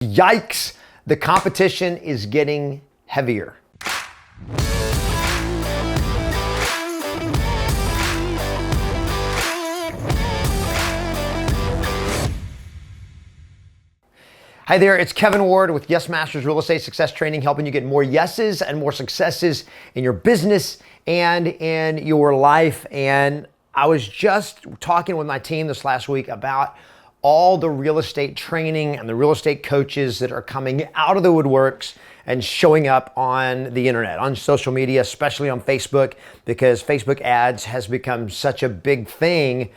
Yikes, the competition is getting heavier. Hi there, it's Kevin Ward with Yes Masters Real Estate Success Training, helping you get more yeses and more successes in your business and in your life. And I was just talking with my team this last week about all the real estate training and the real estate coaches that are coming out of the woodworks and showing up on the internet, on social media, especially on Facebook, because Facebook ads has become such a big thing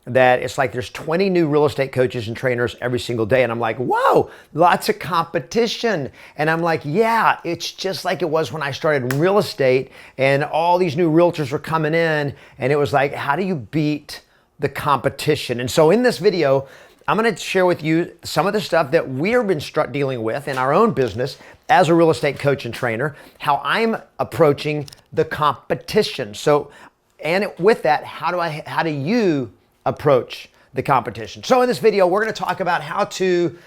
that it's like there's 20 new real estate coaches and trainers every single day. And I'm like, whoa, lots of competition. And I'm like, yeah, it's just like it was when I started real estate and all these new realtors were coming in. And it was like, how do you beat the competition? And so in this video, I'm going to share with you some of the stuff that we've been dealing with in our own business as a real estate coach and trainer, how I'm approaching the competition. So, and with that, how do you approach the competition? So in this video, we're going to talk about how to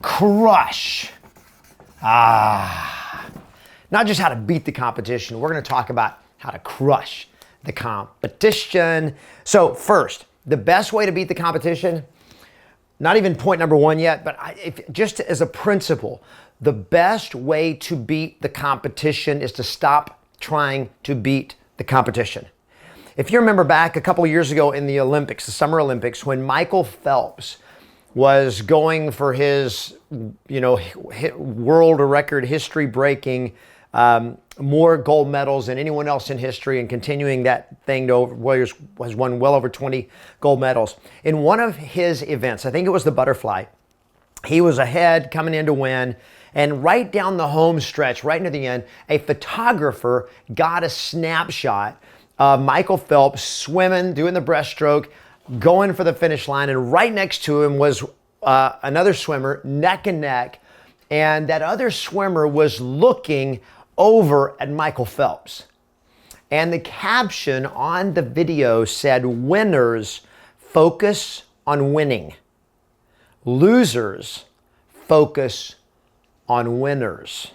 crush, not just how to beat the competition. We're going to talk about how to crush the competition. So first, the best way to beat the competition, not even point number one yet, but just as a principle, the best way to beat the competition is to stop trying to beat the competition. If you remember back a couple of years ago in the Olympics, the Summer Olympics, when Michael Phelps was going for his, world record, history-breaking, more gold medals than anyone else in history, and continuing that thing to has won well over 20 gold medals. In one of his events, I think it was the butterfly, he was ahead coming in to win. And right down the home stretch, right near the end, a photographer got a snapshot of Michael Phelps swimming, doing the breaststroke, going for the finish line. And right next to him was another swimmer, neck and neck. And that other swimmer was looking over at Michael Phelps. And the caption on the video said, "Winners focus on winning. Losers focus on winners."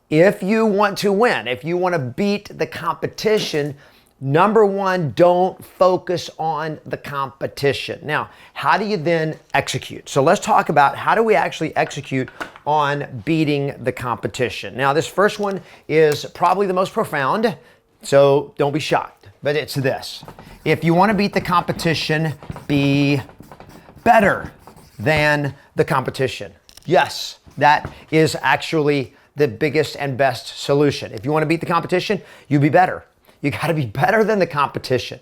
If you want to win, if you want to beat the competition, number one, don't focus on the competition. Now, how do you then execute? So let's talk about how do we actually execute on beating the competition. Now, this first one is probably the most profound, so don't be shocked, but it's this. If you want to beat the competition, be better than the competition. Yes, that is actually the biggest and best solution. If you want to beat the competition, you be better. You got to be better than the competition.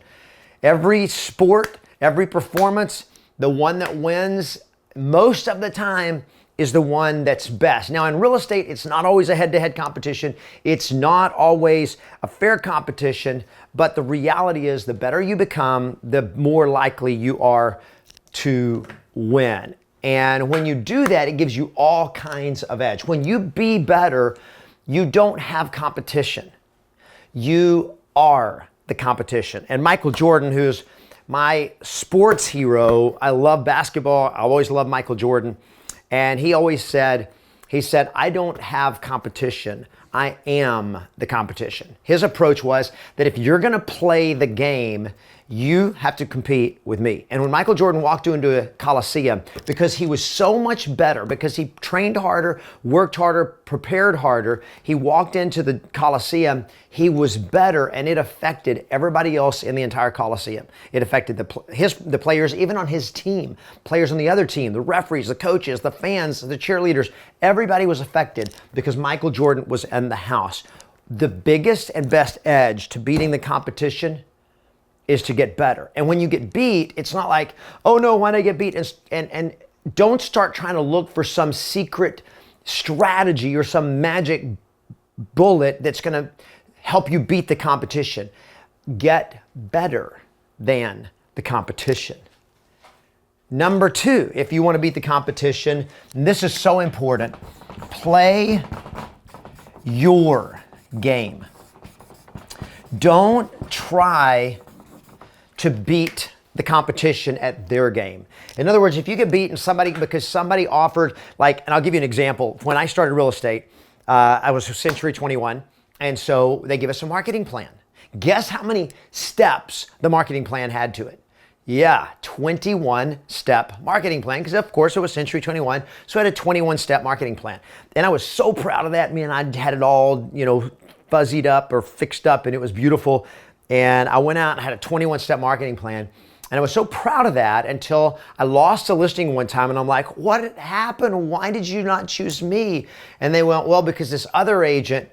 Every sport, every performance, the one that wins most of the time is the one that's best. Now in real estate, it's not always a head-to-head competition. It's not always a fair competition, but the reality is the better you become, the more likely you are to win. And when you do that, it gives you all kinds of edge. When you be better, you don't have competition. You are the competition. And Michael Jordan, who's my sports hero, I love basketball. I always loved Michael Jordan. And he always said, I don't have competition. I am the competition. His approach was that if you're going to play the game, you have to compete with me. And when Michael Jordan walked into a Coliseum, because he was so much better, because he trained harder, worked harder, prepared harder, he walked into the Coliseum, he was better, and it affected everybody else in the entire Coliseum. It affected the players, even on his team, players on the other team, the referees, the coaches, the fans, the cheerleaders. Everybody was affected because Michael Jordan was in the house. The biggest and best edge to beating the competition is to get better. And when you get beat, it's not like, oh no, why did I get beat? And don't start trying to look for some secret strategy or some magic bullet that's gonna help you beat the competition. Get better than the competition. Number two, if you want to beat the competition, and this is so important, play your game. Don't try to beat the competition at their game. In other words, if you get beaten because somebody offered, and I'll give you an example. When I started real estate, I was Century 21, and so they give us a marketing plan. Guess how many steps the marketing plan had to it? Yeah, 21-step marketing plan, because of course it was Century 21, so I had a 21-step marketing plan. And I was so proud of that. Man, I had it all, fuzzied up or fixed up, and it was beautiful. And I went out and had a 21-step marketing plan. And I was so proud of that until I lost a listing one time, and I'm like, what happened? Why did you not choose me? And they went, well, because this other agent,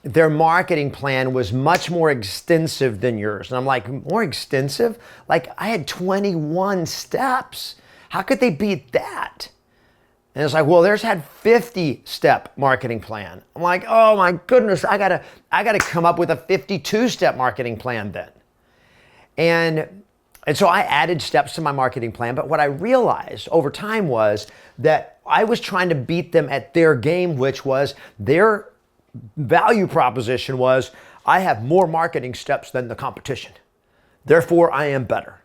their marketing plan was much more extensive than yours. And I'm like, more extensive? Like, I had 21 steps. How could they beat that? And it's like, well, theirs had 50-step marketing plan. I'm like, oh my goodness, I gotta come up with a 52-step marketing plan then. And so I added steps to my marketing plan. But what I realized over time was that I was trying to beat them at their game, which was their value proposition was, I have more marketing steps than the competition. Therefore, I am better.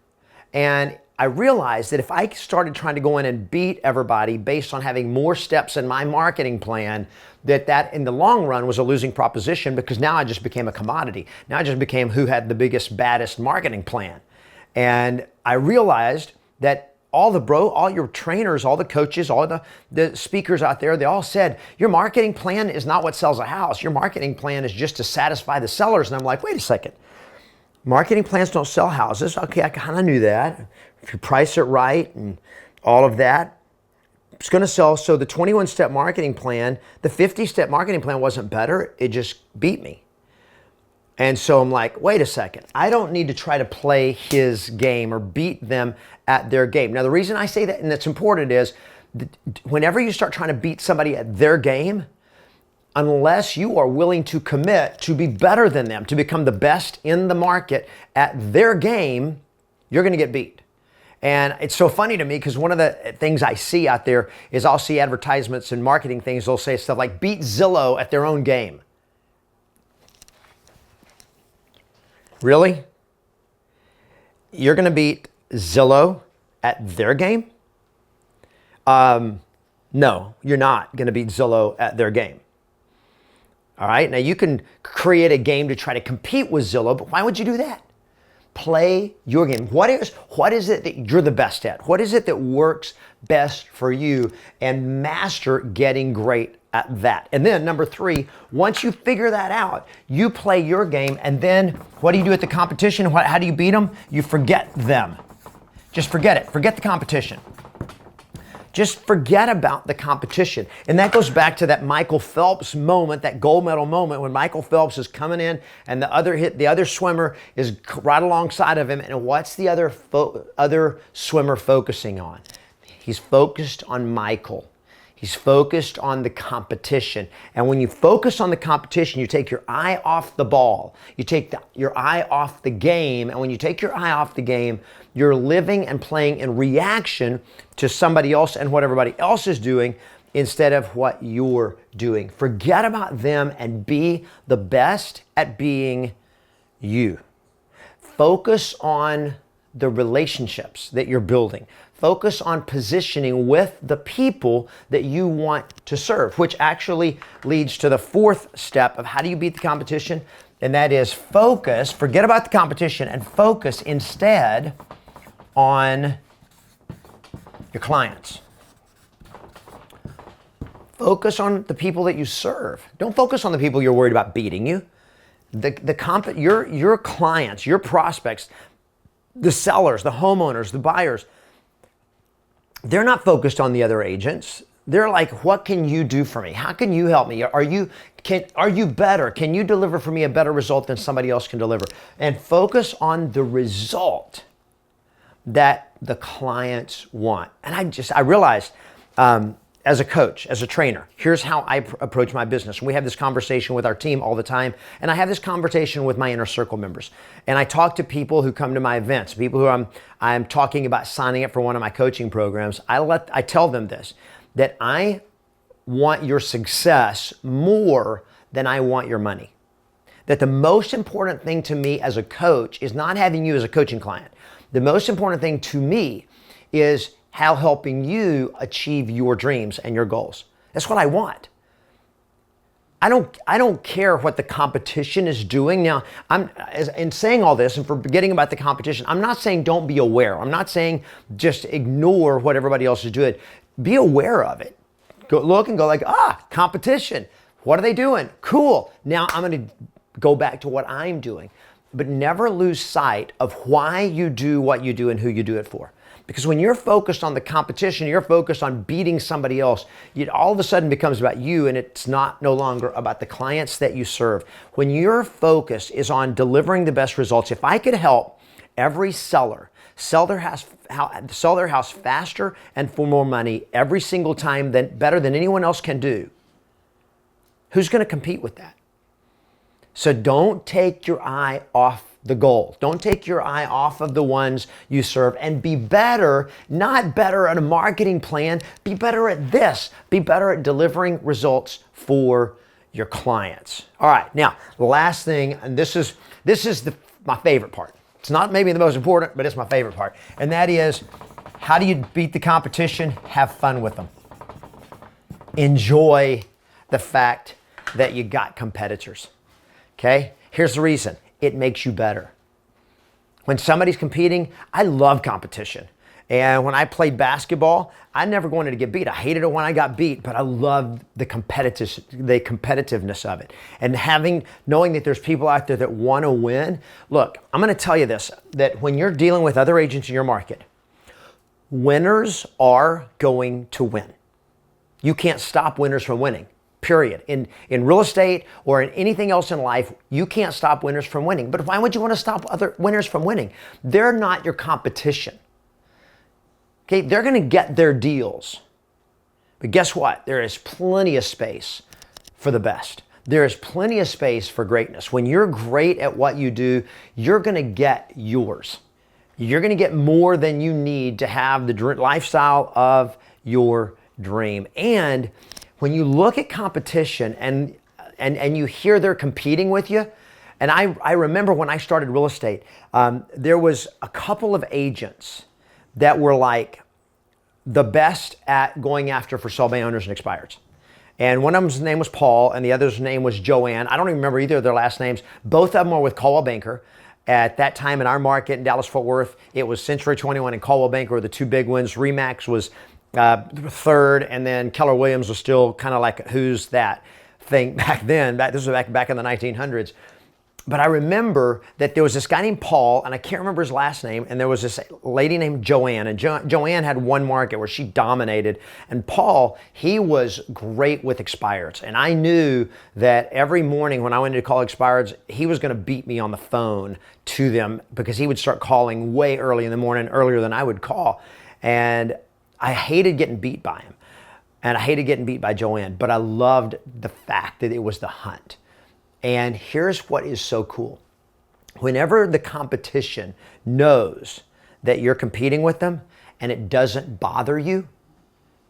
And I realized that if I started trying to go in and beat everybody based on having more steps in my marketing plan, that in the long run was a losing proposition, because now I just became a commodity. Now I just became who had the biggest, baddest marketing plan. And I realized that all your trainers, all the coaches, all the speakers out there, they all said, your marketing plan is not what sells a house. Your marketing plan is just to satisfy the sellers. And I'm like, wait a second. Marketing plans don't sell houses. Okay, I kind of knew that. If you price it right and all of that, it's going to sell. So the 21-step marketing plan, the 50-step marketing plan wasn't better. It just beat me. And so I'm like, wait a second. I don't need to try to play his game or beat them at their game. Now, the reason I say that, and that's important, is whenever you start trying to beat somebody at their game, unless you are willing to commit to be better than them, to become the best in the market at their game, you're going to get beat. And it's so funny to me, because one of the things I see out there is I'll see advertisements and marketing things. They'll say stuff like, beat Zillow at their own game. Really? You're going to beat Zillow at their game? No, you're not going to beat Zillow at their game. All right? Now, you can create a game to try to compete with Zillow, but why would you do that? Play your game. What is it that you're the best at? What is it that works best for you? And master getting great at that. And then number 3, once you figure that out, you play your game. And then what do you do at the competition? How do you beat them? You forget them. Just forget it. Forget the competition. Just forget about the competition. And that goes back to that Michael Phelps moment, that gold medal moment, when Michael Phelps is coming in and the other swimmer is right alongside of him. And what's the other swimmer focusing on? He's focused on Michael. He's focused on the competition. And when you focus on the competition, you take your eye off the ball. You take your eye off the game. And when you take your eye off the game, you're living and playing in reaction to somebody else and what everybody else is doing instead of what you're doing. Forget about them and be the best at being you. Focus on the relationships that you're building. Focus on positioning with the people that you want to serve, which actually leads to the 4th step of how do you beat the competition? And that is focus, forget about the competition, and focus instead on your clients. Focus on the people that you serve. Don't focus on the people you're worried about beating you. Your clients, your prospects, the sellers, the homeowners, the buyers, they're not focused on the other agents. They're like, what can you do for me? How can you help me? Are you better? Can you deliver for me a better result than somebody else can deliver? And focus on the result that the clients want. And I realized as a coach, as a trainer, here's how I approach my business. We have this conversation with our team all the time, and I have this conversation with my inner circle members. And I talk to people who come to my events, people who I'm talking about signing up for one of my coaching programs. I tell them this, that I want your success more than I want your money. That the most important thing to me as a coach is not having you as a coaching client. The most important thing to me is how helping you achieve your dreams and your goals. That's what I want. I don't care what the competition is doing. Now, in saying all this and forgetting about the competition, I'm not saying don't be aware. I'm not saying just ignore what everybody else is doing. Be aware of it. Go look and go like, competition. What are they doing? Cool. Now I'm going to go back to what I'm doing. But never lose sight of why you do what you do and who you do it for. Because when you're focused on the competition, you're focused on beating somebody else, it all of a sudden becomes about you, and it's no longer about the clients that you serve. When your focus is on delivering the best results, if I could help every seller sell their house faster and for more money every single time, better than anyone else can do, who's going to compete with that? So don't take your eye off the goal. Don't take your eye off of the ones you serve, and be better, not better at a marketing plan, be better at this. Be better at delivering results for your clients. All right, now, the last thing, and this is my favorite part. It's not maybe the most important, but it's my favorite part. And that is, how do you beat the competition? Have fun with them. Enjoy the fact that you got competitors. Okay? Here's the reason. It makes you better. When somebody's competing, I love competition. And when I played basketball, I never wanted to get beat. I hated it when I got beat, but I loved the competitiveness of it. And knowing that there's people out there that want to win. Look, I'm going to tell you this, that when you're dealing with other agents in your market, winners are going to win. You can't stop winners from winning. Period. In real estate or in anything else in life, you can't stop winners from winning. But why would you want to stop other winners from winning? They're not your competition. Okay, they're going to get their deals. But guess what? There is plenty of space for the best. There is plenty of space for greatness. When you're great at what you do, you're going to get yours. You're going to get more than you need to have the lifestyle of your dream. And when you look at competition and you hear they're competing with you, and I remember when I started real estate, there was a couple of agents that were like the best at going after for sale by owners and expireds. And one of them's name was Paul, and the other's name was Joanne. I don't even remember either of their last names. Both of them were with Coldwell Banker. At that time in our market in Dallas-Fort Worth, it was Century 21 and Coldwell Banker were the two big ones. RE/MAX was third, and then Keller Williams was still kind of like who's that thing back then. This was back in the 1900s. But I remember that there was this guy named Paul, and I can't remember his last name, and there was this lady named Joanne, and Joanne had one market where she dominated, and Paul, he was great with expireds, and I knew that every morning when I went to call expireds, he was going to beat me on the phone to them because he would start calling way early in the morning, earlier than I would call, and I hated getting beat by him, and I hated getting beat by Joanne, but I loved the fact that it was the hunt. And here's what is so cool. Whenever the competition knows that you're competing with them and it doesn't bother you,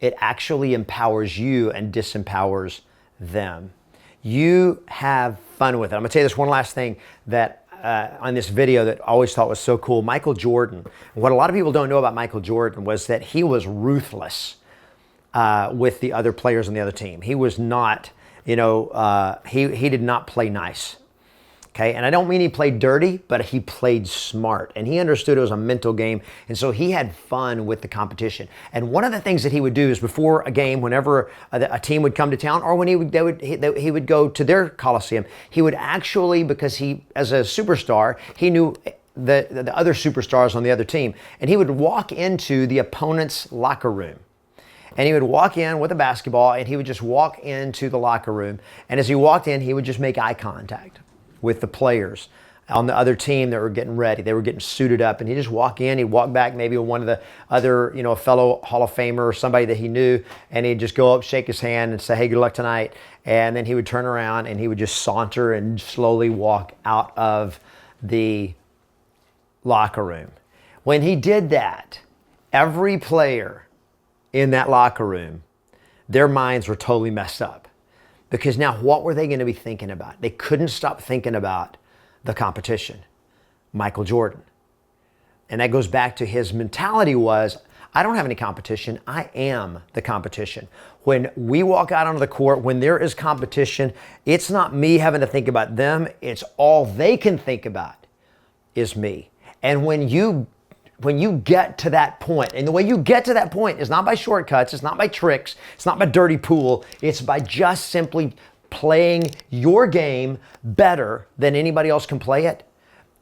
it actually empowers you and disempowers them. You have fun with it. I'm going to tell you this one last thing that on this video that I always thought was so cool. Michael Jordan. What a lot of people don't know about Michael Jordan was that he was ruthless with the other players on the other team. He was not, he did not play nice. Okay, and I don't mean he played dirty, but he played smart, and he understood it was a mental game, and so he had fun with the competition. And one of the things that he would do is before a game, whenever a team would come to town, or when he would go to their coliseum, he would actually, because he, as a superstar, he knew the other superstars on the other team, and he would walk into the opponent's locker room. And he would walk in with a basketball, and he would just walk into the locker room. And as he walked in, he would just make eye contact with the players on the other team that were getting ready. They were getting suited up, and he'd just walk in. He'd walk back maybe with one of the other, a fellow Hall of Famer or somebody that he knew, and he'd just go up, shake his hand, and say, "Hey, good luck tonight." And then he would turn around, and he would just saunter and slowly walk out of the locker room. When he did that, every player in that locker room, their minds were totally messed up. Because now what were they going to be thinking about? They couldn't stop thinking about the competition. Michael Jordan. And that goes back to his mentality was, I don't have any competition. I am the competition. When we walk out onto the court, when there is competition, it's not me having to think about them. It's all they can think about is me. And when you get to that point, and the way you get to that point is not by shortcuts, it's not by tricks, it's not by dirty pool, it's by just simply playing your game better than anybody else can play it.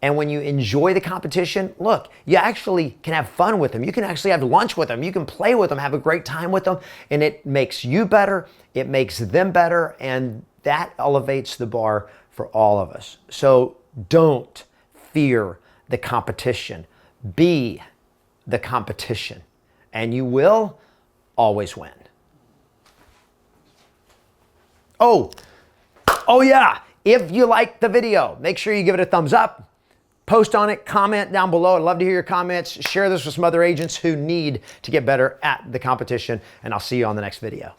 And when you enjoy the competition, look, you actually can have fun with them. You can actually have lunch with them. You can play with them, have a great time with them. And it makes you better. It makes them better. And that elevates the bar for all of us. So don't fear the competition. Be the competition. And you will always win. Oh yeah. If you like the video, make sure you give it a thumbs up. Post on it, comment down below. I'd love to hear your comments. Share this with some other agents who need to get better at the competition, and I'll see you on the next video.